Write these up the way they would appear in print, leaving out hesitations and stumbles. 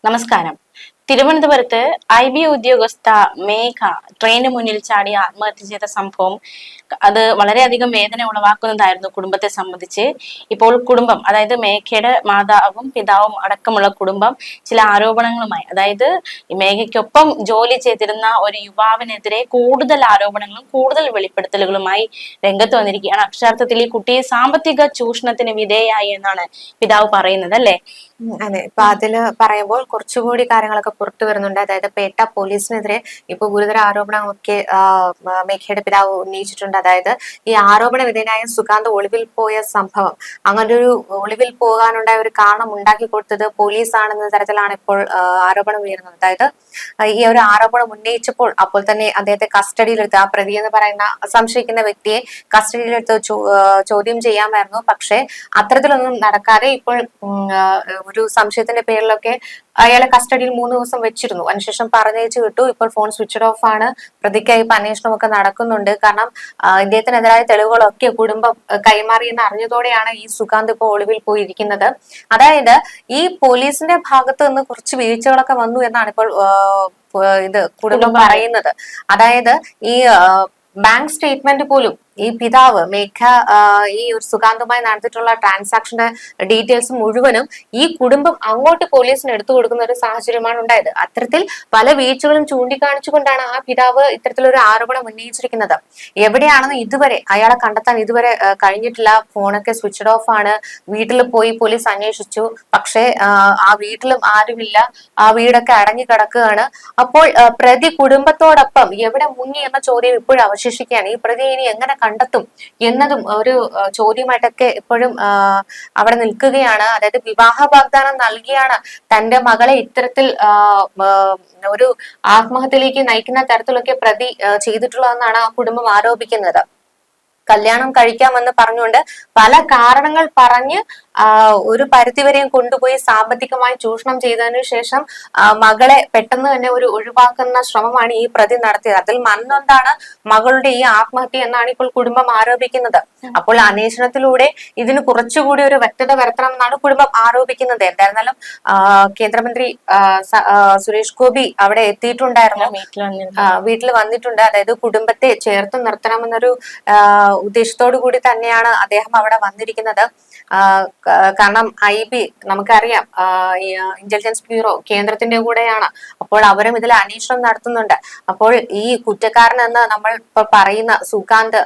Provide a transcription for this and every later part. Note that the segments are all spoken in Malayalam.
നമസ്കാരം. തിരുവനന്തപുരത്ത് IB ഉദ്യോഗസ്ഥ മേഘ ട്രെയിന് മുന്നിൽ ചാടി ആത്മഹത്യ ചെയ്ത സംഭവം അത് വളരെയധികം വേദന ഉളവാക്കുന്നതായിരുന്നു കുടുംബത്തെ സംബന്ധിച്ച്. ഇപ്പോൾ കുടുംബം, അതായത് മേഘയുടെ മാതാവും പിതാവും അടക്കമുള്ള കുടുംബം ചില ആരോപണങ്ങളുമായി, അതായത് മേഘയ്ക്കൊപ്പം ജോലി ചെയ്തിരുന്ന ഒരു യുവാവിനെതിരെ കൂടുതൽ ആരോപണങ്ങളും കൂടുതൽ വെളിപ്പെടുത്തലുകളുമായി രംഗത്ത് വന്നിരിക്കുകയാണ്. അക്ഷരാർത്ഥത്തിൽ ഈ കുട്ടിയെ സാമ്പത്തിക ചൂഷണത്തിന് വിധേയായി എന്നാണ് പിതാവ് പറയുന്നത്, അല്ലേ? അതെ, ഇപ്പൊ അതില് പറയുമ്പോൾ കുറച്ചുകൂടി കാര്യങ്ങളൊക്കെ പുറത്തു വരുന്നുണ്ട്. അതായത് പേട്ട പോലീസിനെതിരെ ഇപ്പൊ ഗുരുതര ആരോപണമൊക്കെ മേഘയുടെ പിതാവ് ഉന്നയിച്ചിട്ടുണ്ട്. അതായത് ഈ ആരോപണ വിധേയനായ സുകാന്ത് ഒളിവിൽ പോയ സംഭവം, അങ്ങനെ ഒരു ഒളിവിൽ പോകാനുണ്ടായ ഒരു കാരണം ഉണ്ടാക്കി കൊടുത്തത് പോലീസ് ആണെന്ന തരത്തിലാണ് ഇപ്പോൾ ആരോപണം ഉയരുന്നത്. അതായത് ഈ ഒരു ആരോപണം ഉന്നയിച്ചപ്പോൾ അപ്പോൾ തന്നെ അദ്ദേഹത്തെ കസ്റ്റഡിയിലെടുത്ത്, ആ പ്രതി എന്ന് പറയുന്ന സംശയിക്കുന്ന വ്യക്തിയെ കസ്റ്റഡിയിലെടുത്ത് ചോദ്യം ചെയ്യാമായിരുന്നു. പക്ഷെ അത്തരത്തിലൊന്നും നടക്കാതെ ഇപ്പോൾ ഒരു സംശയത്തിന്റെ പേരിലൊക്കെ അയാളെ കസ്റ്റഡിയിൽ 3 ദിവസം വെച്ചിരുന്നു. അതിനുശേഷം പറഞ്ഞയച്ചു വിട്ടു. ഇപ്പോൾ ഫോൺ സ്വിച്ച്ഡ് ഓഫ് ആണ്. പ്രതിക്കായി ഇപ്പൊ അന്വേഷണമൊക്കെ നടക്കുന്നുണ്ട്. കാരണം ഇദ്ദേഹത്തിനെതിരായ തെളിവുകളൊക്കെ കുടുംബം കൈമാറിയെന്ന് അറിഞ്ഞതോടെയാണ് ഈ സുകാന്ത് ഇപ്പോൾ ഒളിവിൽ പോയിരിക്കുന്നത്. അതായത് ഈ പോലീസിന്റെ ഭാഗത്ത് നിന്ന് കുറച്ച് വീഴ്ചകളൊക്കെ വന്നു എന്നാണ് ഇപ്പോൾ ഇത് കുടുംബം പറയുന്നത്. അതായത് ഈ ബാങ്ക് സ്റ്റേറ്റ്മെന്റ് പോലും ഈ പിതാവ് മേഘ ഈ ഒരു സുകാന്തുമായി നടത്തിയിട്ടുള്ള ട്രാൻസാക്ഷന്റെ ഡീറ്റെയിൽസ് മുഴുവനും ഈ കുടുംബം അങ്ങോട്ട് പോലീസിന് എടുത്തു കൊടുക്കുന്ന ഒരു സാഹചര്യമാണ് ഉണ്ടായത്. അത്തരത്തിൽ പല വീഴ്ചകളും ചൂണ്ടിക്കാണിച്ചുകൊണ്ടാണ് ആ പിതാവ് ഇത്തരത്തിലൊരു ആരോപണം ഉന്നയിച്ചിരിക്കുന്നത്. എവിടെയാണെന്ന് ഇതുവരെ അയാളെ കണ്ടെത്താൻ ഇതുവരെ കഴിഞ്ഞിട്ടില്ല. ഫോണൊക്കെ സ്വിച്ച്ഡ് ഓഫ് ആണ്. വീട്ടിൽ പോയി പോലീസ് അന്വേഷിച്ചു, പക്ഷേ ആ വീട്ടിലും ആരുമില്ല. ആ വീടൊക്കെ അടഞ്ഞു കിടക്കുകയാണ്. അപ്പോൾ പ്രതി കുടുംബത്തോടൊപ്പം എവിടെ മുങ്ങി എന്ന ചോദ്യം ഇപ്പോഴും അവശേഷിക്കുകയാണ്. ഈ പ്രതി ഇനി എങ്ങനെ കണ്ടെത്തും എന്നതും ഒരു ചോദ്യമായിട്ടൊക്കെ ഇപ്പോഴും അവിടെ നിൽക്കുകയാണ്. അതായത് വിവാഹ വാഗ്ദാനം നൽകിയാണ് തന്റെ മകളെ ഇത്തരത്തിൽ ഒരു ആത്മഹത്യയിലേക്ക് നയിക്കുന്ന തരത്തിലൊക്കെ പ്രതി ചെയ്തിട്ടുള്ളതെന്നാണ് ആ കുടുംബം ആരോപിക്കുന്നത്. കല്യാണം കഴിക്കാമെന്ന് പറഞ്ഞുകൊണ്ട് പല കാരണങ്ങൾ പറഞ്ഞ് ഒരു പരിധിവരെയും കൊണ്ടുപോയി സാമ്പത്തികമായി ചൂഷണം ചെയ്തതിനു ശേഷം മകളെ പെട്ടെന്ന് തന്നെ ഒരു ഒഴിവാക്കുന്ന ശ്രമമാണ് ഈ പ്രതി നടത്തിയത്. അതിൽ മന്നൊന്താണ് മകളുടെ ഈ ആത്മഹത്യ എന്നാണ് ഇപ്പോൾ കുടുംബം ആരോപിക്കുന്നത്. അപ്പോൾ അന്വേഷണത്തിലൂടെ ഇതിന് കുറച്ചുകൂടി ഒരു വ്യക്തത വരുത്തണം എന്നാണ് കുടുംബം ആരോപിക്കുന്നത്. എന്തായിരുന്നാലും കേന്ദ്രമന്ത്രി സുരേഷ് ഗോപി അവിടെ എത്തിയിട്ടുണ്ടായിരുന്നു, വീട്ടിൽ വന്നിട്ടുണ്ട്. അതായത് കുടുംബത്തെ ചേർത്ത് നിർത്തണമെന്നൊരു ഉദ്ദേശത്തോടു കൂടി തന്നെയാണ് അദ്ദേഹം അവിടെ വന്നിരിക്കുന്നത്. കാരണം IB നമുക്കറിയാം, ഇന്റലിജൻസ് ബ്യൂറോ കേന്ദ്രത്തിന്റെ കൂടെയാണ്. അപ്പോൾ അവരും ഇതിൽ അന്വേഷണം നടത്തുന്നുണ്ട്. അപ്പോൾ ഈ കുറ്റക്കാരനെന്ന് നമ്മൾ ഇപ്പൊ പറയുന്ന സുകാന്ത്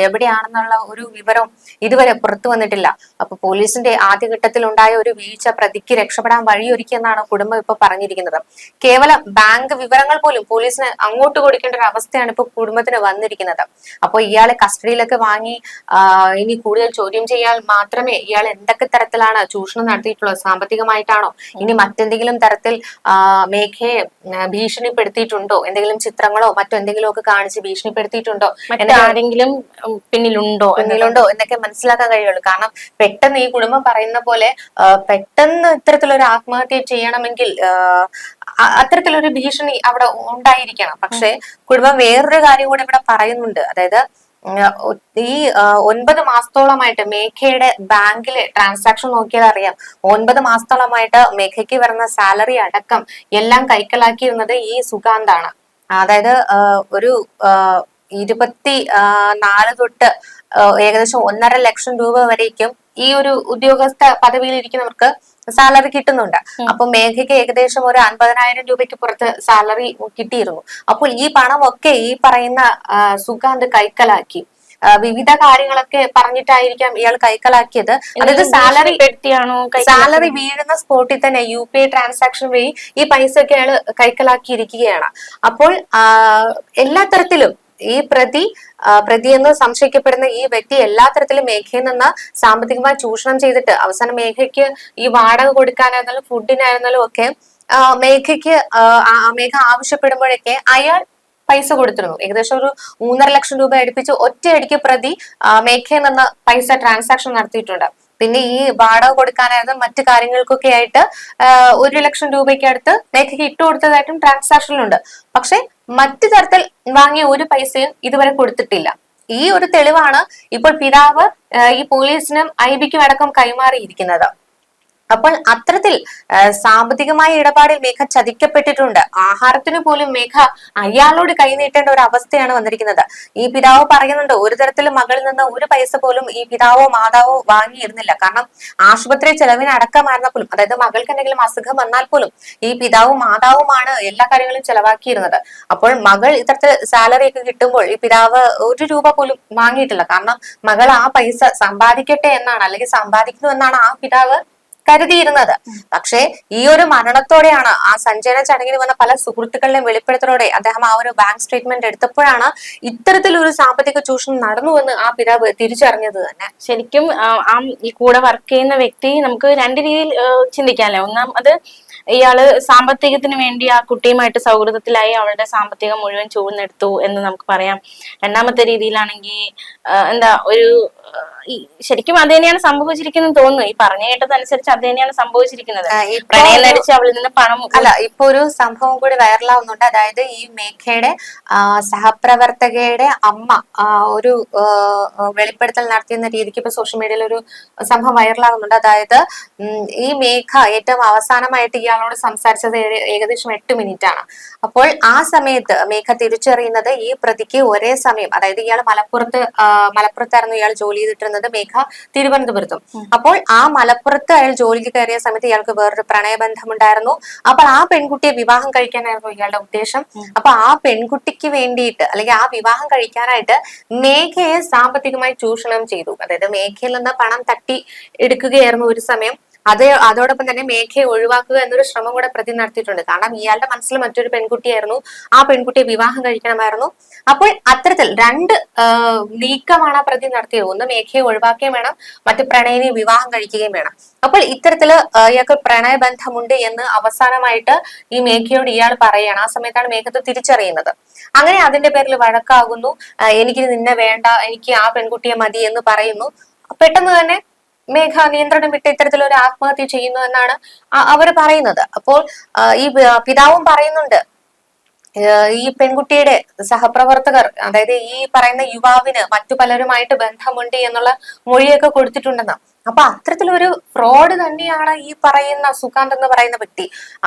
എവിടെയാണെന്നുള്ള ഒരു വിവരം ഇതുവരെ പുറത്തു വന്നിട്ടില്ല. അപ്പൊ പോലീസിന്റെ ആദ്യഘട്ടത്തിൽ ഉണ്ടായ ഒരു വീഴ്ച പ്രതിക്ക് രക്ഷപ്പെടാൻ വഴിയൊരുക്കിയെന്നാണ് കുടുംബം ഇപ്പൊ പറഞ്ഞിരിക്കുന്നത്. കേവലം ബാങ്ക് വിവരങ്ങൾ പോലും പോലീസിന് അങ്ങോട്ട് കൊടുക്കേണ്ട ഒരു അവസ്ഥയാണ് ഇപ്പൊ കുടുംബത്തിന് വന്നിരിക്കുന്നത്. അപ്പോൾ ഇയാളെ കസ്റ്റഡിയിലൊക്കെ വാങ്ങി ഇനി കൂടുതൽ ചോദ്യം ചെയ്യാൻ മാത്രമേ ഇയാൾ എന്തൊക്കെ തരത്തിലാണ് ചൂഷണം നടത്തിയിട്ടുള്ളത്, സാമ്പത്തികമായിട്ടാണോ, ഇനി മറ്റെന്തെങ്കിലും തരത്തിൽ മേഘയെ ഭീഷണിപ്പെടുത്തിയിട്ടുണ്ടോ, എന്തെങ്കിലും ചിത്രങ്ങളോ മറ്റെന്തെങ്കിലും ഒക്കെ കാണിച്ച് ഭീഷണിപ്പെടുത്തിയിട്ടുണ്ടോ, ആരെങ്കിലും പിന്നിലുണ്ടോ എന്നൊക്കെ മനസ്സിലാക്കാൻ കഴിയുള്ളൂ. കാരണം പെട്ടെന്ന് ഈ കുടുംബം പറയുന്ന പോലെ പെട്ടെന്ന് ഇത്തരത്തിലൊരു ആത്മഹത്യ ചെയ്യണമെങ്കിൽ അത്തരത്തിലൊരു ഭീഷണി അവിടെ ഉണ്ടായിരിക്കണം. പക്ഷെ കുടുംബം വേറൊരു കാര്യം കൂടെ ഇവിടെ പറയുന്നുണ്ട്. അതായത് ഈ 9 മാസത്തോളമായിട്ട് മേഘയുടെ ബാങ്കിലെ ട്രാൻസാക്ഷൻ നോക്കിയാൽ അറിയാം, 9 മാസത്തോളമായിട്ട് മേഘയ്ക്ക് വരുന്ന സാലറി അടക്കം എല്ലാം കൈക്കലാക്കിയിരുന്നത് ഈ സുകാന്താണ്. അതായത് ഒരു 24 തൊട്ട് ഏകദേശം 1.5 ലക്ഷം രൂപ വരേക്കും ഈ ഒരു ഉദ്യോഗസ്ഥ പദവിയിൽ ഇരിക്കുന്നവർക്ക് സാലറി കിട്ടുന്നുണ്ട്. അപ്പൊ മേഘയ്ക്ക് ഏകദേശം ഒരു 50,000 രൂപയ്ക്ക് പുറത്ത് സാലറി കിട്ടിയിരുന്നു. അപ്പോൾ ഈ പണമൊക്കെ ഈ പറയുന്ന സുകാന്ത് കൈക്കലാക്കി. വിവിധ കാര്യങ്ങളൊക്കെ പറഞ്ഞിട്ടായിരിക്കാം ഇയാൾ കൈക്കലാക്കിയത്. അതായത് സാലറി വീഴുന്ന സ്പോട്ടിൽ തന്നെ UPI ട്രാൻസാക്ഷൻ വഴി ഈ പൈസയൊക്കെ അയാൾ കൈക്കലാക്കിയിരിക്കുകയാണ്. അപ്പോൾ എല്ലാ തരത്തിലും ഈ പ്രതി എന്ന് സംശയിക്കപ്പെടുന്ന ഈ വ്യക്തി എല്ലാ തരത്തിലും മേഘയിൽ നിന്ന് സാമ്പത്തികമായി ചൂഷണം ചെയ്തിട്ട് അവസാനം മേഘയ്ക്ക് ഈ വാടക കൊടുക്കാനായിരുന്നാലും ഫുഡിനായിരുന്നാലും ഒക്കെ മേഘ ആവശ്യപ്പെടുമ്പോഴൊക്കെ അയാൾ പൈസ കൊടുത്തിരുന്നു. ഏകദേശം ഒരു 3.5 ലക്ഷം രൂപ അടുപ്പിച്ച് ഒറ്റയടിക്ക് പ്രതി മേഘയിൽ നിന്ന് പൈസ ട്രാൻസാക്ഷൻ നടത്തിയിട്ടുണ്ട്. പിന്നെ ഈ വാടക കൊടുക്കാനായിരുന്നു മറ്റു കാര്യങ്ങൾക്കൊക്കെ ആയിട്ട് 1 ലക്ഷം രൂപയ്ക്ക് അടുത്ത് മേഘയ്ക്ക് ഇട്ടുകൊടുത്തതായിട്ടും ട്രാൻസാക്ഷനിലുണ്ട്. പക്ഷെ മറ്റു തരത്തിൽ വാങ്ങിയ ഒരു പൈസയും ഇതുവരെ കൊടുത്തിട്ടില്ല. ഈ ഒരു തെളിവാണ് ഇപ്പോൾ പിതാവ് ഈ പോലീസിനും IBക്കും അടക്കം കൈമാറിയിരിക്കുന്നത്. അപ്പോൾ അത്തരത്തിൽ സാമ്പത്തികമായ ഇടപാടിൽ മേഘ ചതിക്കപ്പെട്ടിട്ടുണ്ട്. ആഹാരത്തിന് പോലും മേഘ അയാളോട് കൈനീട്ടേണ്ട ഒരു അവസ്ഥയാണ് വന്നിരിക്കുന്നത്. ഈ പിതാവ് പറയുന്നുണ്ട്, ഒരു തരത്തിലും മകളിൽ നിന്ന് ഒരു പൈസ പോലും ഈ പിതാവോ മാതാവോ വാങ്ങിയിരുന്നില്ല. കാരണം ആശുപത്രി ചെലവിന് അടക്കമായിരുന്ന പോലും, അതായത് മകൾക്ക് എന്തെങ്കിലും അസുഖം വന്നാൽ പോലും ഈ പിതാവും മാതാവുമാണ് എല്ലാ കാര്യങ്ങളും ചെലവാക്കിയിരുന്നത്. അപ്പോൾ മകൾ ഇത്തരത്തിൽ സാലറി ഒക്കെ കിട്ടുമ്പോൾ ഈ പിതാവ് ഒരു രൂപ പോലും വാങ്ങിയിട്ടില്ല. കാരണം മകൾ ആ പൈസ സമ്പാദിക്കട്ടെ എന്നാണ്, അല്ലെങ്കിൽ സമ്പാദിക്കുന്നു എന്നാണ് ആ പിതാവ് കരുതിയിരുന്നത്. പക്ഷേ ഈ ഒരു മരണത്തോടെയാണ്, ആ സഞ്ചയന ചടങ്ങിന് വന്ന പല സുഹൃത്തുക്കളുടെയും വെളിപ്പെടുത്തലോടെ അദ്ദേഹം ആ ഒരു ബാങ്ക് സ്റ്റേറ്റ്മെന്റ് എടുത്തപ്പോഴാണ് ഇത്തരത്തിലൊരു സാമ്പത്തിക ചൂഷണം നടന്നുവെന്ന് ആ പിതാവ് തിരിച്ചറിഞ്ഞത് തന്നെ. ശരിക്കും ആ ഈ കൂടെ വർക്ക് ചെയ്യുന്ന വ്യക്തി നമുക്ക് രണ്ട് രീതിയിൽ ചിന്തിക്കാമല്ലോ. ഒന്നാം അത് ഇയാള് സാമ്പത്തികത്തിന് വേണ്ടി ആ കുട്ടിയുമായിട്ട് സൗഹൃദത്തിലായി അവളുടെ സാമ്പത്തികം മുഴുവൻ ചൂഴ്ന്നെടുത്തു എന്ന് നമുക്ക് പറയാം. രണ്ടാമത്തെ രീതിയിലാണെങ്കിൽ എന്താ ഒരു ശരിക്കും അത് തന്നെയാണ് സംഭവിച്ചിരിക്കുന്നത് തോന്നുന്നു. ഈ പറഞ്ഞു കേട്ടതനുസരിച്ച് അത് തന്നെയാണ് സംഭവിച്ചിരിക്കുന്നത്. പ്രണയം നടിച്ച് അവളിൽ നിന്ന് പണം അല്ല, ഇപ്പൊ ഒരു സംഭവം കൂടി വൈറലാവുന്നുണ്ട്. അതായത് ഈ മേഘയുടെ സഹപ്രവർത്തകയുടെ അമ്മ ഒരു വെളിപ്പെടുത്തൽ നടത്തിയെന്ന രീതിക്ക് ഇപ്പൊ സോഷ്യൽ മീഡിയയിൽ ഒരു സംഭവം വൈറലാവുന്നുണ്ട്. അതായത് ഈ മേഘ ഏറ്റവും അവസാനമായിട്ട് ഇയാളോട് സംസാരിച്ചത് ഏകദേശം 8 മിനിറ്റ് ആണ്. അപ്പോൾ ആ സമയത്ത് മേഘ തിരിച്ചറിയുന്നത് ഈ പ്രതിക്ക് ഒരേ സമയം, അതായത് ഇയാൾ മലപ്പുറത്തായിരുന്നു ഇയാൾ ജോലി ചെയ്തിട്ടിരുന്നത്, മേഘ തിരുവനന്തപുരത്തും. അപ്പോൾ ആ മലപ്പുറത്ത് അയാൾ ജോലിക്ക് കയറിയ സമയത്ത് ഇയാൾക്ക് വേറൊരു പ്രണയബന്ധം ഉണ്ടായിരുന്നു. അപ്പോൾ ആ പെൺകുട്ടിയെ വിവാഹം കഴിക്കാനായിരുന്നു ഇയാളുടെ ഉദ്ദേശം. അപ്പൊ ആ പെൺകുട്ടിക്ക് വേണ്ടിയിട്ട്, അല്ലെങ്കിൽ ആ വിവാഹം കഴിക്കാനായിട്ട് മേഘയെ സാമ്പത്തികമായി ചൂഷണം ചെയ്തു. അതായത് മേഘയിൽ നിന്ന് പണം തട്ടി എടുക്കുകയായിരുന്നു ഒരു സമയം. അതോടൊപ്പം തന്നെ മേഘയെ ഒഴിവാക്കുക എന്നൊരു ശ്രമം കൂടെ പ്രതി നടത്തിയിട്ടുണ്ട്. കാരണം ഇയാളുടെ മനസ്സിൽ മറ്റൊരു പെൺകുട്ടിയായിരുന്നു, ആ പെൺകുട്ടിയെ വിവാഹം കഴിക്കണമായിരുന്നു. അപ്പോൾ അത്തരത്തിൽ രണ്ട് നീക്കമാണ് ആ പ്രതി നടത്തിയത്. ഒന്ന് മേഘയെ ഒഴിവാക്കുകയും വേണം, മറ്റു പ്രണയിനെ വിവാഹം കഴിക്കുകയും വേണം. അപ്പോൾ ഇത്തരത്തില് ഇയാൾക്ക് പ്രണയബന്ധമുണ്ട് എന്ന് അവസാനമായിട്ട് ഈ മേഘയോട് ഇയാൾ പറയുകയാണ്. ആ സമയത്താണ് മേഘത്തെ തിരിച്ചറിയുന്നത്. അങ്ങനെ അതിന്റെ പേരിൽ വഴക്കാകുന്നു, എനിക്ക് നിന്നെ വേണ്ട, എനിക്ക് ആ പെൺകുട്ടിയെ മതി എന്ന് പറയുന്നു. പെട്ടെന്ന് തന്നെ മേഘ നിയന്ത്രണം വിട്ട് ഇത്തരത്തിലൊരു ആത്മഹത്യ ചെയ്യുന്നു എന്നാണ് അവർ പറയുന്നത്. അപ്പോൾ ഈ പിതാവും പറയുന്നുണ്ട്, ഈ പെൺകുട്ടിയുടെ സഹപ്രവർത്തകർ, അതായത് ഈ പറയുന്ന യുവാവിന് മറ്റു പലരുമായിട്ട് ബന്ധമുണ്ട് എന്നുള്ള മൊഴിയൊക്കെ കൊടുത്തിട്ടുണ്ടെന്ന്. അപ്പൊ അത്തരത്തിലൊരു ഫ്രോഡ് തന്നെയാണ് ഈ പറയുന്ന സുകാന്ത് എന്ന് പറയുന്ന വ്യക്തി.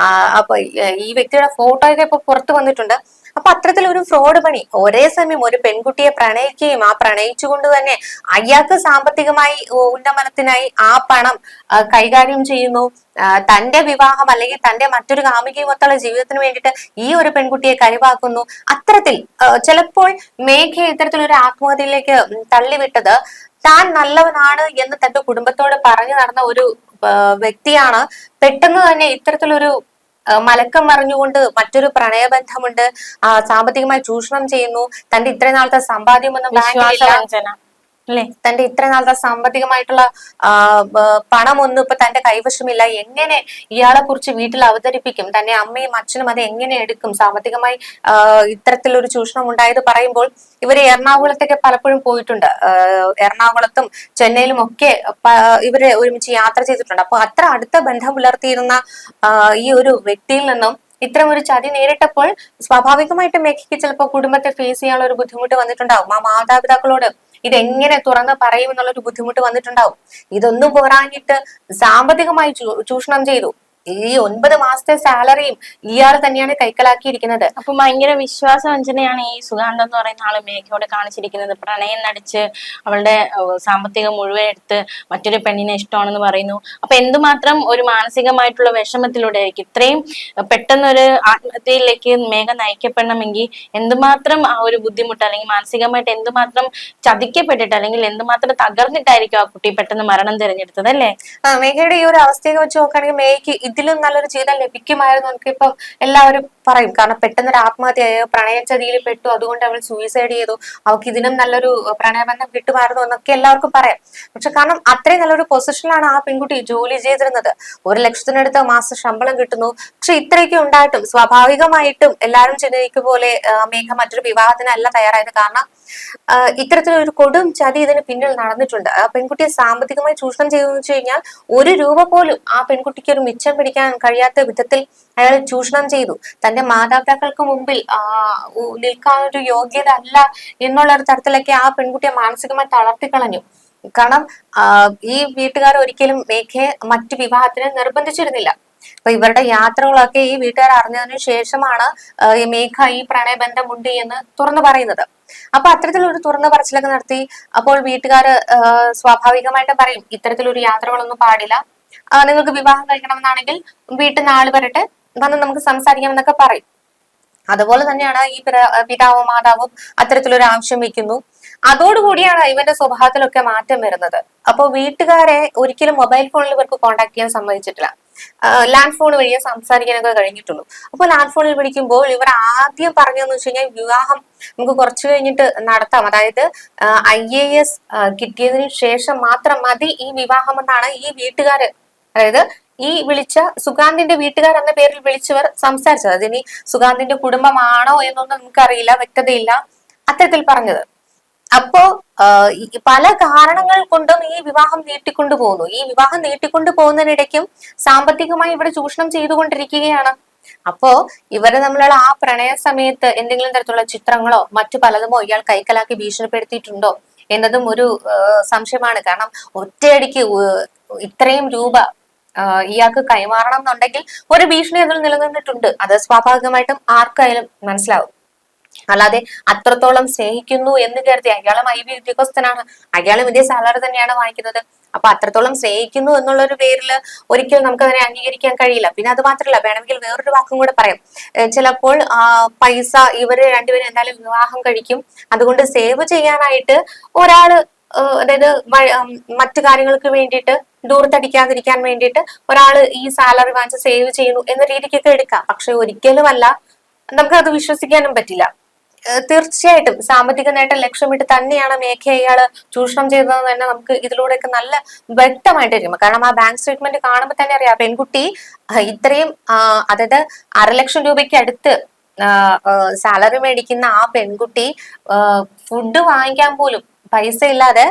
അപ്പൊ ഈ വ്യക്തിയുടെ ഫോട്ടോയൊക്കെ ഇപ്പൊ പുറത്തു വന്നിട്ടുണ്ട്. അപ്പൊ അത്തരത്തിലൊരു ഫ്രോഡ് പണി, ഒരേ സമയം ഒരു പെൺകുട്ടിയെ പ്രണയിക്കുകയും ആ പ്രണയിച്ചുകൊണ്ട് തന്നെ അയാൾക്ക് സാമ്പത്തികമായി ഉന്നമനത്തിനായി ആ പണം കൈകാര്യം ചെയ്യുന്നു. തന്റെ വിവാഹം അല്ലെങ്കിൽ തന്റെ മറ്റൊരു കാമുകിയുമൊത്തുള്ള ജീവിതത്തിന് വേണ്ടിയിട്ട് ഈ ഒരു പെൺകുട്ടിയെ കരുവാക്കുന്നു. അത്തരത്തിൽ ചിലപ്പോൾ മേഘ ഇത്തരത്തിലൊരു ആത്മഹത്യയിലേക്ക് തള്ളിവിട്ടത് താൻ നല്ലവനാണ് എന്ന് തന്റെ കുടുംബത്തോട് പറഞ്ഞു നടന്ന ഒരു വ്യക്തിയാണ് പെട്ടെന്ന് തന്നെ ഇത്തരത്തിലൊരു മലക്കം മറിഞ്ഞുകൊണ്ട് മറ്റൊരു പ്രണയബന്ധമുണ്ട്, സാമ്പത്തികമായി ചൂഷണം ചെയ്യുന്നു, തന്റെ ഇത്രയും നാളത്തെ സമ്പാദ്യമൊന്നും ബാങ്കിലില്ല, തന്റെ ഇത്ര നാളത്തെ സാമ്പത്തികമായിട്ടുള്ള പണമൊന്നും ഇപ്പൊ തന്റെ കൈവശമില്ല, എങ്ങനെ ഇയാളെ കുറിച്ച് വീട്ടിൽ അവതരിപ്പിക്കും, തന്നെ അമ്മയും അച്ഛനും അത് എങ്ങനെ എടുക്കും, സാമ്പത്തികമായി ഇത്തരത്തിലൊരു ചൂഷണം ഉണ്ടായത് പറയുമ്പോൾ ഇവര് എറണാകുളത്തേക്ക് പലപ്പോഴും പോയിട്ടുണ്ട്. എറണാകുളത്തും ചെന്നൈയിലും ഒക്കെ ഇവര് ഒരുമിച്ച് യാത്ര ചെയ്തിട്ടുണ്ട്. അപ്പൊ അത്ര അടുത്ത ബന്ധം പുലർത്തിയിരുന്ന ഈ ഒരു വ്യക്തിയിൽ നിന്നും ഇത്തരം ഒരു ചതി നേരിട്ടപ്പോൾ സ്വാഭാവികമായിട്ടും മേഘയ്ക്ക് ചിലപ്പോൾ കുടുംബത്തെ ഫേസ് ചെയ്യാനുള്ള ഒരു ബുദ്ധിമുട്ട് വന്നിട്ടുണ്ടാവും. ആ മാതാപിതാക്കളോട് ഇതെങ്ങനെ തുറന്ന് പറയും എന്നുള്ളൊരു ബുദ്ധിമുട്ട് വന്നിട്ടുണ്ടാവും. ഇതൊന്നും പോരാഞ്ഞിട്ട് സാമ്പത്തികമായി ചൂഷണം ചെയ്തു. ഈ 9 മാസത്തെ സാലറിയും ഇയാൾ തന്നെയാണ് കൈക്കലാക്കിയിരിക്കുന്നത്. അപ്പൊ ഭയങ്കര വിശ്വാസവഞ്ചനയാണ് ഈ സുകാന്ത് എന്ന് പറയുന്ന ആള് മേഘയോട് കാണിച്ചിരിക്കുന്നത്. പ്രണയം നടിച്ച് അവളുടെ സാമ്പത്തികം മുഴുവൻ എടുത്ത് മറ്റൊരു പെണ്ണിനെ ഇഷ്ടമാണെന്ന് പറയുന്നു. അപ്പൊ എന്തുമാത്രം ഒരു മാനസികമായിട്ടുള്ള വിഷമത്തിലൂടെ ആയിരിക്കും ഇത്രയും പെട്ടെന്നൊരു ആത്മഹത്യയിലേക്ക് മേഘ നയിക്കപ്പെടണമെങ്കിൽ എന്തുമാത്രം ആ ഒരു ബുദ്ധിമുട്ട്, അല്ലെങ്കിൽ മാനസികമായിട്ട് എന്തുമാത്രം ചതിക്കപ്പെട്ടിട്ട്, അല്ലെങ്കിൽ എന്തുമാത്രം തകർന്നിട്ടായിരിക്കും ആ കുട്ടി പെട്ടെന്ന് മരണം തിരഞ്ഞെടുത്തത് അല്ലേ? മേഘയുടെ ഈ ഒരു അവസ്ഥയെ വെച്ച് നോക്കുകയാണെങ്കിൽ മേഘയ്ക്ക് ഇതിലും നല്ലൊരു ജീവിതം ലഭിക്കുമായിരുന്നു നമുക്ക് ഇപ്പം എല്ലാവരും പറയും. കാരണം പെട്ടെന്നൊരു ആത്മഹത്യ, പ്രണയച്ചതിയിൽ പെട്ടു, അതുകൊണ്ട് അവൾ സൂയിസൈഡ് ചെയ്തു, അവൾക്ക് ഇതിനും നല്ലൊരു പ്രണയബന്ധം കിട്ടുമായിരുന്നു എന്നൊക്കെ എല്ലാവർക്കും പറയാം. പക്ഷെ കാരണം അത്രയും നല്ലൊരു പൊസിഷനിലാണ് ആ പെൺകുട്ടി ജോലി ചെയ്തിരുന്നത്. 1 ലക്ഷത്തിനടുത്ത് മാസം ശമ്പളം കിട്ടുന്നു. പക്ഷെ ഇത്രയൊക്കെ ഉണ്ടായിട്ടും സ്വാഭാവികമായിട്ടും എല്ലാവരും ചിന്തിക്കും പോലെ മേഘ മറ്റൊരു വിവാഹത്തിനല്ല തയ്യാറായത്. കാരണം ഇത്തരത്തിലൊരു കൊടും ചതി ഇതിന് പിന്നിൽ നടന്നിട്ടുണ്ട്. ആ പെൺകുട്ടിയെ സാമ്പത്തികമായി ചൂഷണം ചെയ്തെന്ന് വെച്ച് കഴിഞ്ഞാൽ 1 രൂപ പോലും ആ പെൺകുട്ടിക്ക് ഒരു മിച്ചം പിടിക്കാൻ കഴിയാത്ത വിധത്തിൽ അയാൾ ചൂഷണം ചെയ്തു. തന്റെ മാതാപിതാക്കൾക്ക് മുമ്പിൽ നിൽക്കാൻ ഒരു യോഗ്യത അല്ല എന്നുള്ള ഒരു തരത്തിലൊക്കെ ആ പെൺകുട്ടിയെ മാനസികമായി തളർത്തിക്കളഞ്ഞു. കാരണം ഈ വീട്ടുകാർ ഒരിക്കലും മേഘയെ മറ്റു വിവാഹത്തിന് നിർബന്ധിച്ചിരുന്നില്ല. അപ്പൊ ഇവരുടെ യാത്രകളൊക്കെ ഈ വീട്ടുകാർ അറിഞ്ഞതിനു ശേഷമാണ് ഈ മേഘ ഈ പ്രണയബന്ധമുണ്ട് എന്ന് തുറന്നു പറയുന്നത്. അപ്പൊ അത്തരത്തിലൊരു തുറന്നു പറച്ചിലൊക്കെ നടത്തി. അപ്പോൾ വീട്ടുകാര് സ്വാഭാവികമായിട്ടും പറയും ഇത്തരത്തിലൊരു യാത്രകളൊന്നും പാടില്ല, നിങ്ങൾക്ക് വിവാഹം കഴിക്കണമെന്നാണെങ്കിൽ വീട്ടിൽ നിന്ന് ആള് വരട്ടെ, വന്ന് നമുക്ക് സംസാരിക്കാമെന്നൊക്കെ പറയും. അതുപോലെ തന്നെയാണ് ഈ പിതാവും മാതാവും അത്തരത്തിലൊരു ആവശ്യം വെക്കുന്നു. അതോടുകൂടിയാണ് ഇവന്റെ സ്വഭാവത്തിലൊക്കെ മാറ്റം വരുന്നത്. അപ്പൊ വീട്ടുകാരെ ഒരിക്കലും മൊബൈൽ ഫോണിൽ ഇവർക്ക് കോണ്ടാക്ട് ചെയ്യാൻ സമ്മതിച്ചിട്ടില്ല. ലാൻഡ് ഫോൺ വഴിയേ സംസാരിക്കാനൊക്കെ കഴിഞ്ഞിട്ടുള്ളൂ. അപ്പൊ ലാൻഡ് ഫോണിൽ വിളിക്കുമ്പോൾ ഇവർ ആദ്യം പറഞ്ഞതെന്ന് വെച്ച് കഴിഞ്ഞാൽ വിവാഹം നമുക്ക് കുറച്ചു കഴിഞ്ഞിട്ട് നടത്താം, അതായത് IAS കിട്ടിയതിനു ശേഷം മാത്രം മതി ഈ വിവാഹം എന്നാണ് ഈ വീട്ടുകാര്, അതായത് ഈ വിളിച്ച സുഗാന്തിന്റെ വീട്ടുകാർ എന്ന പേരിൽ വിളിച്ചവർ സംസാരിച്ചത്. അതിനി സുഗാന്തിന്റെ കുടുംബമാണോ എന്നൊന്നും നമുക്കറിയില്ല, വ്യക്തതയില്ല, അത്തരത്തിൽ പറഞ്ഞത്. അപ്പോ പല കാരണങ്ങൾ കൊണ്ടും ഈ വിവാഹം നീട്ടിക്കൊണ്ടു പോകുന്നു. ഈ വിവാഹം നീട്ടിക്കൊണ്ടു പോകുന്നതിനിടയ്ക്കും സാമ്പത്തികമായി ഇവിടെ ചൂഷണം ചെയ്തുകൊണ്ടിരിക്കുകയാണ്. അപ്പോ ഇവര് തമ്മിലുള്ള ആ പ്രണയ സമയത്ത് എന്തെങ്കിലും തരത്തിലുള്ള ചിത്രങ്ങളോ മറ്റു പലതുമോ ഇയാൾ കൈക്കലാക്കി ഭീഷണിപ്പെടുത്തിയിട്ടുണ്ടോ എന്നതും ഒരു സംശയമാണ്. കാരണം ഒറ്റയടിക്ക് ഇത്രയും രൂപ ഇയാൾക്ക് കൈമാറണം എന്നുണ്ടെങ്കിൽ ഒരു ഭീഷണി അതിൽ നിലനിന്നിട്ടുണ്ട്. അത് സ്വാഭാവികമായിട്ടും ആർക്കായാലും മനസ്സിലാവും. അല്ലാതെ അത്രത്തോളം സ്നേഹിക്കുന്നു എന്ന് കരുതി, അയാളും IB ഉദ്യോഗസ്ഥനാണ്, അയാളും ഇതേ സാലറി തന്നെയാണ് വാങ്ങിക്കുന്നത്. അപ്പൊ അത്രത്തോളം സ്നേഹിക്കുന്നു എന്നുള്ളൊരു പേരിൽ ഒരിക്കലും നമുക്ക് അതിനെ അംഗീകരിക്കാൻ കഴിയില്ല. പിന്നെ അത് മാത്രമല്ല, വേണമെങ്കിൽ വേറൊരു വാക്കും കൂടെ പറയാം. ചിലപ്പോൾ പൈസ ഇവര് രണ്ടുപേരും എന്തായാലും വിവാഹം കഴിക്കും, അതുകൊണ്ട് സേവ് ചെയ്യാനായിട്ട് ഒരാള് അതായത് മറ്റു കാര്യങ്ങൾക്ക് വേണ്ടിയിട്ട് ദൂരത്തടിക്കാതിരിക്കാൻ വേണ്ടിയിട്ട് ഒരാള് ഈ സാലറി വാങ്ങിച്ച് സേവ് ചെയ്യുന്നു എന്ന രീതിക്കൊക്കെ എടുക്കാം. പക്ഷെ ഒരിക്കലുമല്ല, നമുക്കത് വിശ്വസിക്കാനും പറ്റില്ല. തീർച്ചയായിട്ടും സാമ്പത്തിക നേട്ടം ലക്ഷ്യമിട്ട് തന്നെയാണ് മേഘ ഇയാള് ചൂഷണം ചെയ്തതെന്ന് തന്നെ നമുക്ക് ഇതിലൂടെയൊക്കെ നല്ല വ്യക്തമായിട്ട് വരും. കാരണം ആ ബാങ്ക് സ്റ്റേറ്റ്മെന്റ് കാണുമ്പോൾ തന്നെ അറിയാം പെൺകുട്ടി ഇത്രയും അതായത് 1,00,000 രൂപയ്ക്ക് അടുത്ത് സാലറി മേടിക്കുന്ന ആ പെൺകുട്ടി ഫുഡ് വാങ്ങിക്കാൻ പോലും പൈസ ഇല്ലാതെ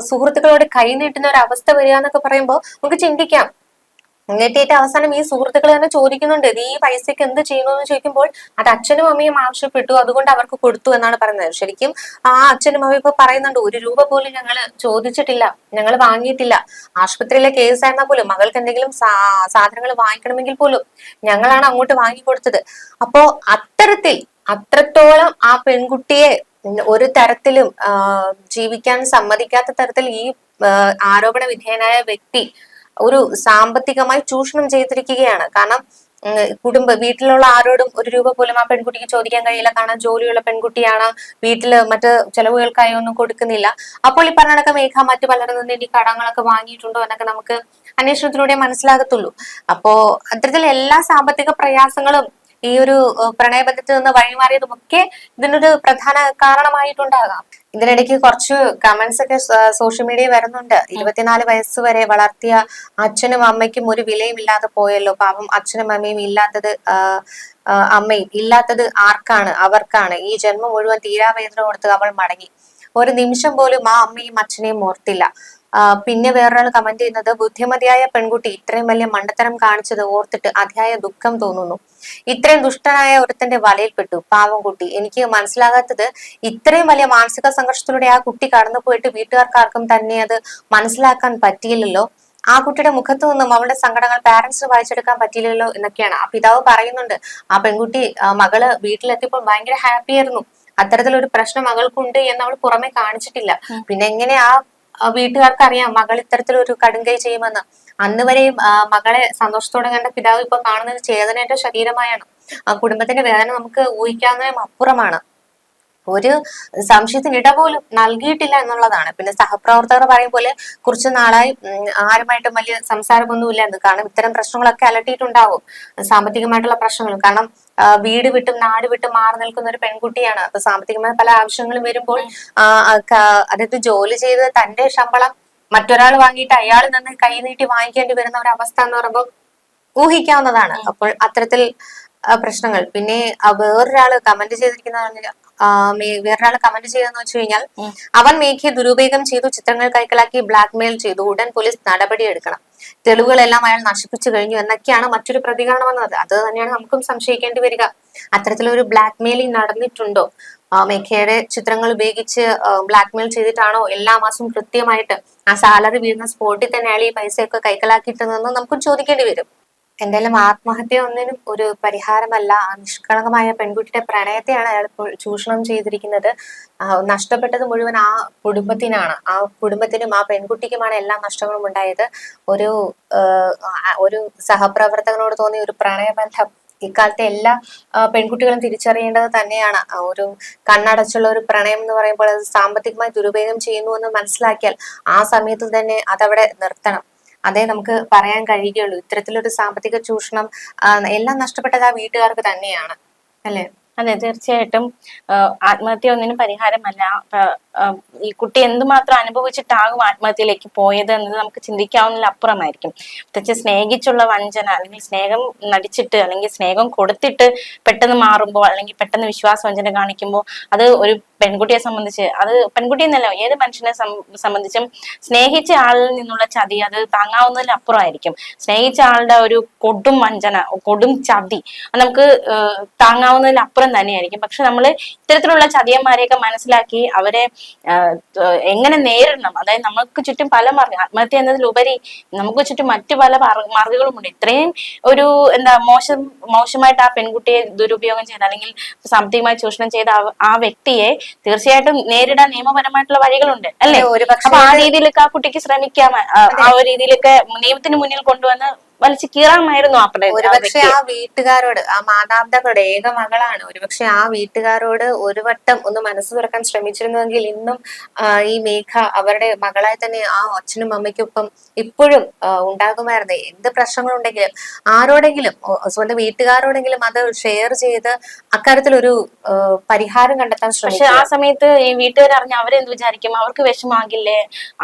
സുഹൃത്തുക്കളോട് കൈ നീട്ടുന്ന ഒരു അവസ്ഥ വരിക എന്നൊക്കെ പറയുമ്പോൾ നമുക്ക് ചിന്തിക്കാം. എന്നിട്ട് അവസാനം ഈ സുഹൃത്തുക്കൾ തന്നെ ചോദിക്കുന്നുണ്ട്, നീ ഈ പൈസക്ക് എന്ത് ചെയ്യുന്നു എന്ന് ചോദിക്കുമ്പോൾ അത് അച്ഛനും അമ്മയും ആവശ്യപ്പെട്ടു, അതുകൊണ്ട് അവർക്ക് കൊടുത്തു എന്നാണ് പറയുന്നത്. ശരിക്കും ആ അച്ഛനും അമ്മയും ഇപ്പൊ പറയുന്നുണ്ട്, 1 രൂപ പോലും ഞങ്ങൾ ചോദിച്ചിട്ടില്ല, ഞങ്ങൾ വാങ്ങിയിട്ടില്ല. ആശുപത്രിയിലെ കേസ് ആയിരുന്നാൽ പോലും മകൾക്ക് എന്തെങ്കിലും സാധനങ്ങൾ വാങ്ങിക്കണമെങ്കിൽ പോലും ഞങ്ങളാണ് അങ്ങോട്ട് വാങ്ങിക്കൊടുത്തത്. അപ്പോ അത്രത്തോളം ആ പെൺകുട്ടിയെ ഒരു തരത്തിലും ജീവിക്കാൻ സമ്മതിക്കാത്ത തരത്തിൽ ഈ ആരോപണ വിധേയനായ വ്യക്തി ഒരു സാമ്പത്തികമായി ചൂഷണം ചെയ്തിരിക്കുകയാണ്. കാരണം വീട്ടിലുള്ള ആരോടും 1 രൂപ പോലും ആ പെൺകുട്ടിക്ക് ചോദിക്കാൻ കഴിയില്ല. കാരണം ജോലിയുള്ള പെൺകുട്ടിയാണ്, വീട്ടില് മറ്റ് ചെലവുകൾക്കായി ഒന്നും കൊടുക്കുന്നില്ല. അപ്പോൾ ഈ പറഞ്ഞ മേഘ മറ്റു പലരും നിന്ന് ഇനി കടങ്ങളൊക്കെ വാങ്ങിയിട്ടുണ്ടോ എന്നൊക്കെ നമുക്ക് അന്വേഷണത്തിലൂടെ മനസ്സിലാകത്തുള്ളൂ. അപ്പോ അത്തരത്തിൽ എല്ലാ സാമ്പത്തിക പ്രയാസങ്ങളും ഈ ഒരു പ്രണയബന്ധത്തിൽ നിന്ന് വഴിമാറിയതുമൊക്കെ ഇതിനൊരു പ്രധാന കാരണമായിട്ടുണ്ടാകാം. ഇതിനിടയ്ക്ക് കുറച്ച് കമന്റ്സ് ഒക്കെ സോഷ്യൽ മീഡിയ വരുന്നുണ്ട്. 24 വയസ്സ് വരെ വളർത്തിയ അച്ഛനും അമ്മയ്ക്കും ഒരു വിലയും ഇല്ലാതെ പോയല്ലോ, പാവം അച്ഛനും അമ്മയും ഇല്ലാത്തത് അമ്മയും ഇല്ലാത്തത് ആർക്കാണ്, അവർക്കാണ്. ഈ ജന്മം മുഴുവൻ തീരാവേദന കൊടുത്ത് അവൾ മടങ്ങി, ഒരു നിമിഷം പോലും ആ അമ്മയും അച്ഛനെയും ഓർത്തില്ല. പിന്നെ വേറൊരാൾ കമന്റ് ചെയ്യുന്നത്, ബുദ്ധിമതിയായ പെൺകുട്ടി ഇത്രയും വലിയ മണ്ടത്തരം കാണിച്ചത് ഓർത്തിട്ട് അതിയായ ദുഃഖം തോന്നുന്നു. ഇത്രയും ദുഷ്ടനായ ഒരുത്തന്റെ വലയിൽപ്പെട്ടു, പാവം കുട്ടി. എനിക്ക് മനസ്സിലാകാത്തത്, ഇത്രയും വലിയ മാനസിക സംഘർഷത്തിലൂടെ ആ കുട്ടി കടന്നു പോയിട്ട് വീട്ടുകാർക്കാർക്കും തന്നെ അത് മനസ്സിലാക്കാൻ പറ്റിയില്ലല്ലോ. ആ കുട്ടിയുടെ മുഖത്തു നിന്നും അവളുടെ സങ്കടങ്ങൾ പാരന്റ്സിന് വായിച്ചെടുക്കാൻ പറ്റിയില്ലല്ലോ എന്നൊക്കെയാണ് ആ പിതാവ് പറയുന്നുണ്ട്. ആ പെൺകുട്ടി മകള് വീട്ടിലെത്തിയപ്പോൾ ഭയങ്കര ഹാപ്പി ആയിരുന്നു. അത്തരത്തിലൊരു പ്രശ്നം മകൾക്കുണ്ട് എന്ന് അവൾ പുറമെ കാണിച്ചിട്ടില്ല. പിന്നെ എങ്ങനെ ആ വീട്ടുകാർക്ക് അറിയാം മകൾ ഇത്തരത്തിലൊരു കടുങ്കൈ ചെയ്യുമെന്ന്? അന്ന് വരെയും മകളെ സന്തോഷത്തോടെ കണ്ട പിതാവ് ഇപ്പൊ കാണുന്നത് ചേതനയുടെ ശരീരമായാണ്. ആ കുടുംബത്തിന്റെ വേദന നമുക്ക് ഊഹിക്കാവുന്നതിനും അപ്പുറമാണ്. ഒരു സംശയത്തിന് ഇട പോലും നൽകിയിട്ടില്ല എന്നുള്ളതാണ്. പിന്നെ സഹപ്രവർത്തകർ പറയും പോലെ കുറച്ചു നാളായി ആരുമായിട്ടും വലിയ സംസാരമൊന്നുമില്ല എന്ന്. കാരണം ഇത്തരം പ്രശ്നങ്ങളൊക്കെ അലട്ടിയിട്ടുണ്ടാവും, സാമ്പത്തികമായിട്ടുള്ള പ്രശ്നങ്ങൾ. കാരണം വീട് വിട്ടും നാട് വിട്ടും മാറി നിൽക്കുന്ന ഒരു പെൺകുട്ടിയാണ്. അപ്പൊ സാമ്പത്തികമായ പല ആവശ്യങ്ങളും വരുമ്പോൾ അതായത് ജോലി ചെയ്ത് തന്റെ ശമ്പളം മറ്റൊരാൾ വാങ്ങിയിട്ട് അയാളിൽ നിന്ന് കൈ നീട്ടി വാങ്ങിക്കേണ്ടി വരുന്ന ഒരു അവസ്ഥ എന്ന് പറയുമ്പോൾ ഊഹിക്കാവുന്നതാണ്. അപ്പോൾ അത്തരത്തിൽ പ്രശ്നങ്ങൾ. പിന്നെ വേറൊരാള് കമന്റ് ചെയ്തിരിക്കുന്ന വേറൊരാള് കമന്റ് ചെയ്തെന്ന് വെച്ച് കഴിഞ്ഞാൽ, അവൻ മേഘയെ ദുരുപയോഗം ചെയ്തു, ചിത്രങ്ങൾ കൈക്കലാക്കി ബ്ലാക്ക് മെയിൽ ചെയ്തു, ഉടൻ പോലീസ് നടപടി എടുക്കണം, തെളിവുകളെല്ലാം അയാൾ നശിപ്പിച്ചു കഴിഞ്ഞു എന്നൊക്കെയാണ് മറ്റൊരു പ്രതികരണം വന്നത്. അത് തന്നെയാണ് നമുക്കും സംശയിക്കേണ്ടി വരിക. അത്തരത്തിലൊരു ബ്ലാക്ക് മെയിലിംഗ് നടന്നിട്ടുണ്ടോ? മേഘയുടെ ചിത്രങ്ങൾ ഉപയോഗിച്ച് ബ്ലാക്ക്മെയിൽ ചെയ്തിട്ടാണോ എല്ലാ മാസവും കൃത്യമായിട്ട് ആ സാലറി വീഴുന്ന സ്പോട്ടിൽ തന്നെ അയാൾ ഈ പൈസയൊക്കെ കൈക്കലാക്കിയിട്ടെന്ന് നമുക്ക് ചോദിക്കേണ്ടി വരും. എന്തായാലും ആത്മഹത്യ ഒന്നിനും ഒരു പരിഹാരമല്ല. ആ നിഷ്കളങ്കമായ പെൺകുട്ടിയുടെ പ്രണയത്തെയാണ് അയാൾ ഇപ്പോൾ ചൂഷണം ചെയ്തിരിക്കുന്നത്. നഷ്ടപ്പെട്ടത് മുഴുവൻ ആ കുടുംബത്തിനാണ്. ആ കുടുംബത്തിനും ആ പെൺകുട്ടിക്കുമാണ് എല്ലാ നഷ്ടങ്ങളും ഉണ്ടായത്. ഒരു ഒരു സഹപ്രവർത്തകനോട് തോന്നിയ ഒരു പ്രണയബന്ധം ഇക്കാലത്തെ എല്ലാ പെൺകുട്ടികളും തിരിച്ചറിയേണ്ടത് തന്നെയാണ്. ഒരു കണ്ണടച്ചുള്ള ഒരു പ്രണയം എന്ന് പറയുമ്പോൾ അത് സാമ്പത്തികമായി ദുരുപയോഗം ചെയ്യുന്നു എന്ന് മനസ്സിലാക്കിയാൽ ആ സമയത്ത് തന്നെ അതവിടെ നിർത്തണം. അതേ നമുക്ക് പറയാൻ കഴിയുകയുള്ളൂ. ഇത്തരത്തിലൊരു സാമ്പത്തിക ചൂഷണം എല്ലാം നഷ്ടപ്പെട്ടത് ആ വീട്ടുകാർക്ക് തന്നെയാണ്, അല്ലെ? അതെ, തീർച്ചയായിട്ടും ആത്മഹത്യ ഒന്നിനും പരിഹാരമല്ല. ഈ കുട്ടി എന്തുമാത്രം അനുഭവിച്ചിട്ടാകും ആത്മഹത്യയിലേക്ക് പോയത് എന്നത് നമുക്ക് ചിന്തിക്കാവുന്നതിൽ അപ്പുറമായിരിക്കും. പ്രത്യേകിച്ച് സ്നേഹിച്ചുള്ള വഞ്ചന, അല്ലെങ്കിൽ സ്നേഹം നടിച്ചിട്ട്, അല്ലെങ്കിൽ സ്നേഹം കൊടുത്തിട്ട് പെട്ടെന്ന് മാറുമ്പോൾ, അല്ലെങ്കിൽ പെട്ടെന്ന് വിശ്വാസവഞ്ചന കാണിക്കുമ്പോൾ അത് ഒരു പെൺകുട്ടിയെ സംബന്ധിച്ച്, അത് പെൺകുട്ടി എന്നല്ല ഏത് മനുഷ്യനെ സംബന്ധിച്ചും സ്നേഹിച്ച ആളിൽ നിന്നുള്ള ചതി അത് താങ്ങാവുന്നതിൽ അപ്പുറമായിരിക്കും. സ്നേഹിച്ച ആളുടെ ഒരു കൊടും വഞ്ചന, കൊടും ചതി നമുക്ക് താങ്ങാവുന്നതിൽ അപ്പുറം തന്നെയായിരിക്കും. പക്ഷെ നമ്മൾ ഇത്തരത്തിലുള്ള ചതിയന്മാരെയൊക്കെ മനസ്സിലാക്കി അവരെ എങ്ങനെ നേരിടണം, അതായത് നമുക്ക് ചുറ്റും പല ആത്മഹത്യ എന്നതിലുപരി നമുക്ക് ചുറ്റും മറ്റു പല മാർഗങ്ങളുമുണ്ട്. ഇത്രയും ഒരു മോശമായിട്ട് ആ പെൺകുട്ടിയെ ദുരുപയോഗം ചെയ്ത, അല്ലെങ്കിൽ സാമ്പത്തികമായി ചൂഷണം ചെയ്ത ആ വ്യക്തിയെ തീർച്ചയായിട്ടും നേരിടാൻ നിയമപരമായിട്ടുള്ള വഴികളുണ്ട്, അല്ലെ? അപ്പൊ ആ രീതിയിലൊക്കെ ആ കുട്ടിക്ക് ശ്രമിക്കാം. ആ ഒരു രീതിയിലൊക്കെ നിയമത്തിന് മുന്നിൽ കൊണ്ടുവന്ന് വലിച്ചു കീറാമായിരുന്നു. ഒരുപക്ഷെ ആ വീട്ടുകാരോട്, ആ മാതാപിതാക്കളോട്, ഏക മകളാണ്, ഒരുപക്ഷെ ആ വീട്ടുകാരോട് ഒരു വട്ടം ഒന്ന് മനസ്സ് തുറക്കാൻ ശ്രമിച്ചിരുന്നുവെങ്കിൽ ഇന്നും ഈ മേഘ അവരുടെ മകളായി തന്നെ ആ അച്ഛനും അമ്മയ്ക്കൊപ്പം ഇപ്പോഴും ഉണ്ടാകുമായിരുന്നു. എന്ത് പ്രശ്നങ്ങളുണ്ടെങ്കിലും ആരോടെങ്കിലും, സ്വന്തം വീട്ടുകാരോടെങ്കിലും അത് ഷെയർ ചെയ്ത് അക്കാര്യത്തിൽ ഒരു പരിഹാരം കണ്ടെത്താൻ ശ്രമിക്കും. പക്ഷെ ആ സമയത്ത് ഈ വീട്ടുകാർ അറിഞ്ഞ അവരെന്ത് വിചാരിക്കും? അവർക്ക് വിഷമാകില്ലേ?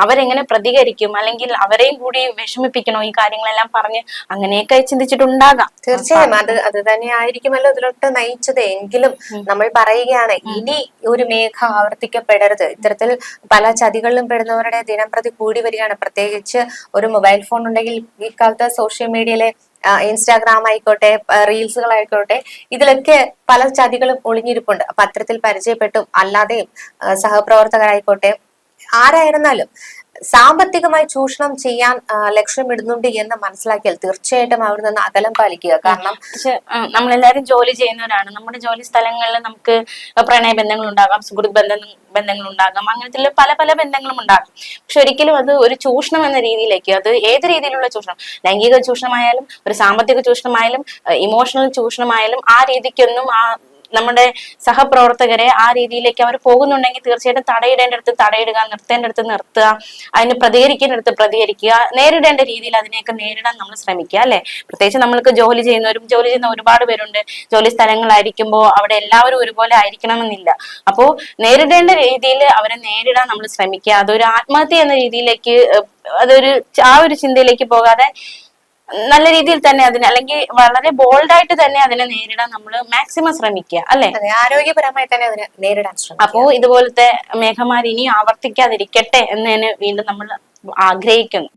അവരെങ്ങനെ പ്രതികരിക്കും? അല്ലെങ്കിൽ അവരെയും കൂടി വിഷമിപ്പിക്കണോ ഈ കാര്യങ്ങളെല്ലാം പറഞ്ഞ്? അങ്ങനെയൊക്കെ ചിന്തിച്ചിട്ടുണ്ടാകാം. തീർച്ചയായും അത് തന്നെ ആയിരിക്കുമല്ലോ ഇതിലോട്ട് നയിച്ചത്. എങ്കിലും നമ്മൾ പറയുകയാണ്, ഇനി ഒരു മേഘ ആവർത്തിക്കപ്പെടരുത്. ഇത്തരത്തിൽ പല ചതികളിലും പെടുന്നവരുടെ ദിനം പ്രതി കൂടി വരികയാണ്. പ്രത്യേകിച്ച് ഒരു മൊബൈൽ ഫോൺ ഉണ്ടെങ്കിൽ ഇക്കാലത്ത് സോഷ്യൽ മീഡിയയിലെ ഇൻസ്റ്റാഗ്രാം ആയിക്കോട്ടെ, റീൽസുകളായിക്കോട്ടെ, ഇതിലൊക്കെ പല ചതികളും ഒളിഞ്ഞിരിപ്പുണ്ട്. അപ്പൊ അത്തരത്തിൽ പരിചയപ്പെട്ടും അല്ലാതെയും സഹപ്രവർത്തകരായിക്കോട്ടെ ആരായിരുന്നാലും സാമ്പത്തികമായി ചൂഷണം ചെയ്യാൻ ലക്ഷ്യമിടുന്നുണ്ട് എന്ന് മനസ്സിലാക്കിയാൽ തീർച്ചയായിട്ടും അവിടെ നിന്ന് അകലം പാലിക്കുക. കാരണം നമ്മളെല്ലാരും ജോലി ചെയ്യുന്നവരാണ്. നമ്മുടെ ജോലി സ്ഥലങ്ങളിൽ നമുക്ക് പ്രണയ ബന്ധങ്ങൾ ഉണ്ടാകാം, സുഹൃത്ത് ബന്ധങ്ങൾ ഉണ്ടാകാം, അങ്ങനത്തെ പല പല ബന്ധങ്ങളും ഉണ്ടാകാം. പക്ഷെ ഒരിക്കലും അത് ഒരു ചൂഷണം എന്ന രീതിയിലേക്ക്, അത് ഏത് രീതിയിലുള്ള ചൂഷണം, ലൈംഗിക ചൂഷണമായാലും ഒരു സാമ്പത്തിക ചൂഷണമായാലും ഇമോഷണൽ ചൂഷണമായാലും ആ രീതിക്കൊന്നും നമ്മുടെ സഹപ്രവർത്തകരെ ആ രീതിയിലേക്ക് അവർ പോകുന്നുണ്ടെങ്കിൽ തീർച്ചയായിട്ടും തടയിടേണ്ടടുത്ത് തടയിടുക, നിർത്തേണ്ടടുത്ത് നിർത്തുക, അതിന് പ്രതികരിക്കേണ്ടടുത്ത് പ്രതികരിക്കുക, നേരിടേണ്ട രീതിയിൽ അതിനെയൊക്കെ നേരിടാൻ നമ്മൾ ശ്രമിക്കുക, അല്ലെ? പ്രത്യേകിച്ച് നമ്മൾക്ക് ജോലി ചെയ്യുന്ന ഒരുപാട് പേരുണ്ട്. ജോലി സ്ഥലങ്ങളായിരിക്കുമ്പോൾ അവിടെ എല്ലാവരും ഒരുപോലെ ആയിരിക്കണമെന്നില്ല. അപ്പോ നേരിടേണ്ട രീതിയിൽ അവരെ നേരിടാൻ നമ്മൾ ശ്രമിക്കുക. അതൊരു ആത്മഹത്യ എന്ന രീതിയിലേക്ക്, ആ ഒരു ചിന്തയിലേക്ക് പോകാതെ നല്ല രീതിയിൽ തന്നെ അതിനെ, അല്ലെങ്കിൽ വളരെ ബോൾഡായിട്ട് തന്നെ അതിനെ നേരിടാൻ നമ്മൾ മാക്സിമം ശ്രമിക്കുക, അല്ലെ? ആരോഗ്യപരമായി തന്നെ അതിനെ നേരിടാൻ ശ്രമിക്കുക. അപ്പോ ഇതുപോലത്തെ മേഘമാരി ഇനി ആവർത്തിക്കാതിരിക്കട്ടെ എന്ന് തന്നെ വീണ്ടും നമ്മൾ ആഗ്രഹിക്കുന്നു.